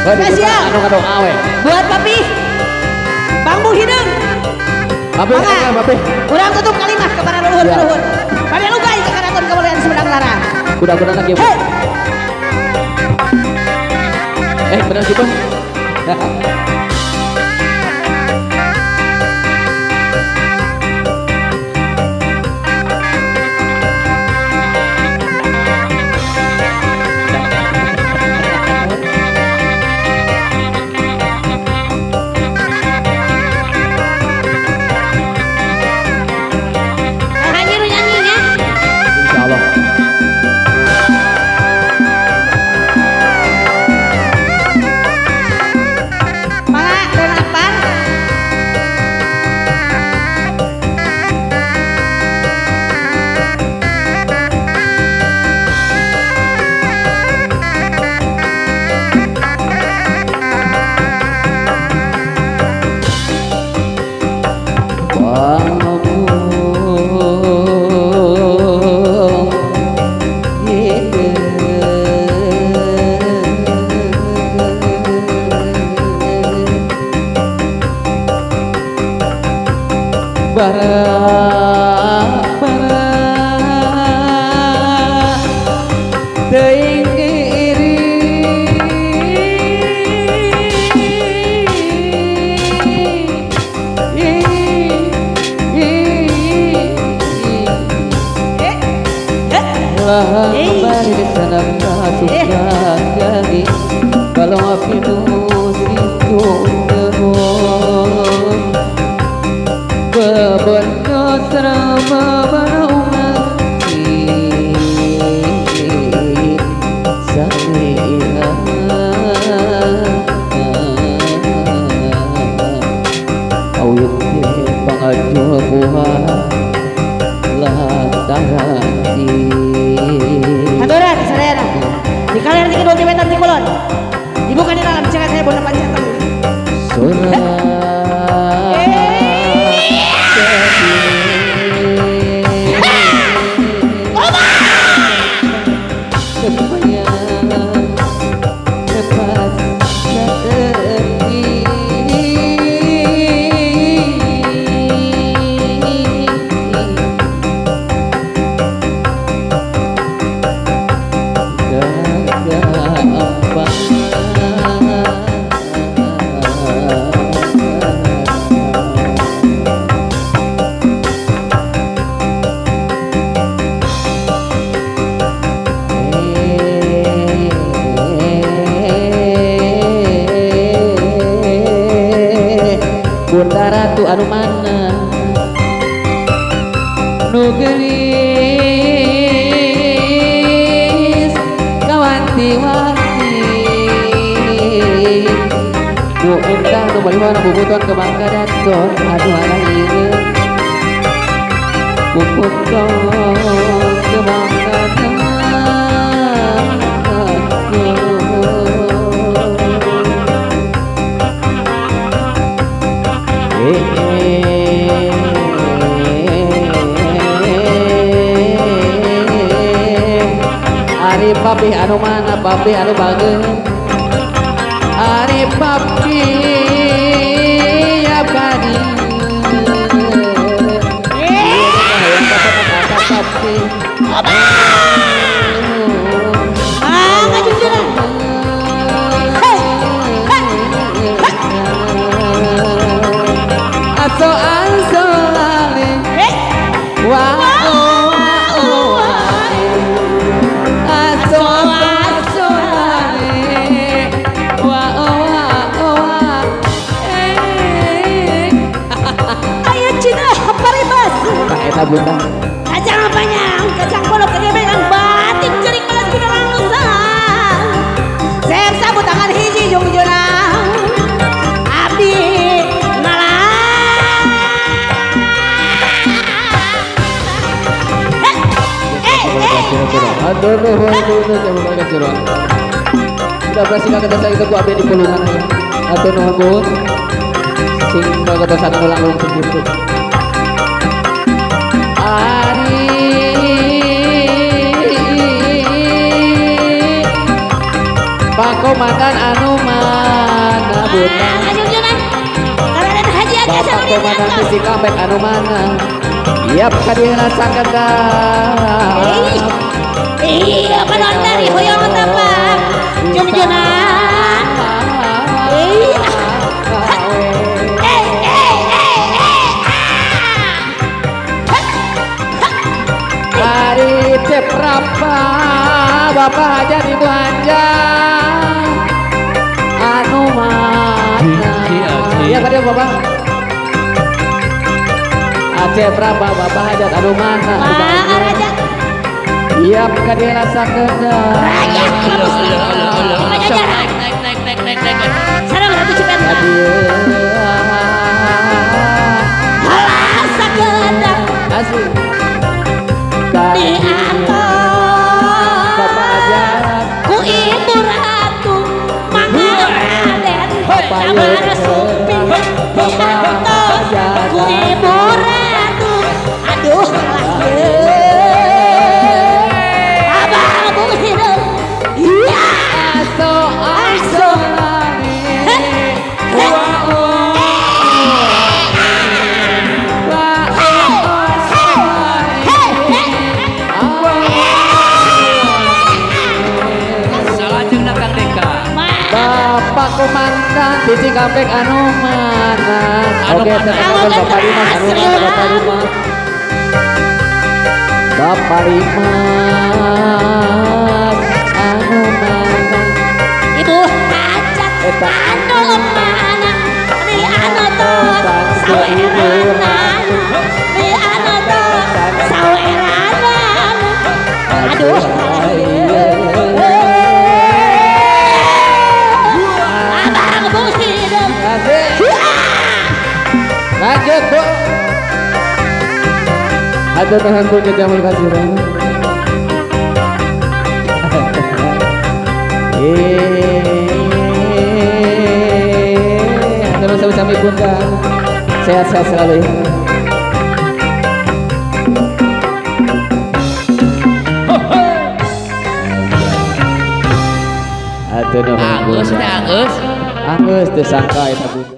Spesial Anu awe. buat papi Bang Muhyiddin. Papi, papi. Kurang tutup kalimat kepada luhur Ya. luhur. Pada lugai kekaraton kemuliaan Sumedang Larang. Kuda-kuda lagi. Hei, Benar sih bos. nyanyi lu nyanyinya. Insya Allah. Mak, dan apa? Teuing iri kembali di sana suka jadi kalau api musik terus bebentuk serama berumat Auyuk pangaju buah lantaran Aturan sarayana. Di kalian di kedua tibetan di kulon. Dibuka di dalam jangan saya bodoh panjang. Bunda Ratu anu mana nu geulis kawanti-wanti nu endah nu baliwana bubuton ke Bangka Daton aduh alaieu bubuton ke Bangka Ari papi anu mana papi anu bageun Ari papi ya bani papi Ngajujuran. Aso aso lali wa aso aso lali wa Ayo Cina, paribas. eta bunda Kacang apanya? Kacang pondok kegebengan batik jering balas kudalang lusang. Saya sabut tangan hiji jeung jurang. Abdi ngalah. Aduh, coba pakai curang. Udah berhasil kata saya itu abdi di pulungan ya. Atau nuhun sing kata sana ulang begitu. Ari Pak Komandan anu mana bunda Junjunan Raden Haji Aga Bapak Saudi Komandan Diantos. bisi kampek anu mana Yap kadina sakedap Iya panon dari hoyong tapak Junjunan Iya Hari ceprapa Bapak jadi belanja anu mana iya pada Bapak Aceh berapa Bapak hajat anu mana Pak Raja iya kadang rasa kedap Raja Sarang Ratu Cipenta Halah sakedap asli diantos Bapak hajat ku ibu ratu Mangga Raden Bapak Sabar Supi diantos ku ibu ratu aduh abang bung hidup iya aso aso Bapak Komandan di Cikampek anu mana oke tenang Bapak Dimas anu mana Bapak Dimas Bapak Dimas anu mana ibu hajat Eta anu mana di anu tos sawerana di anu tos sawerana aduh abang bung hidup lanjut Bu atur nuhun Bu Jamul Kasiran terus sampai Bunda sehat-sehat selalu ya atur nuhun Agus teh Agus Angus disangka eta Bunda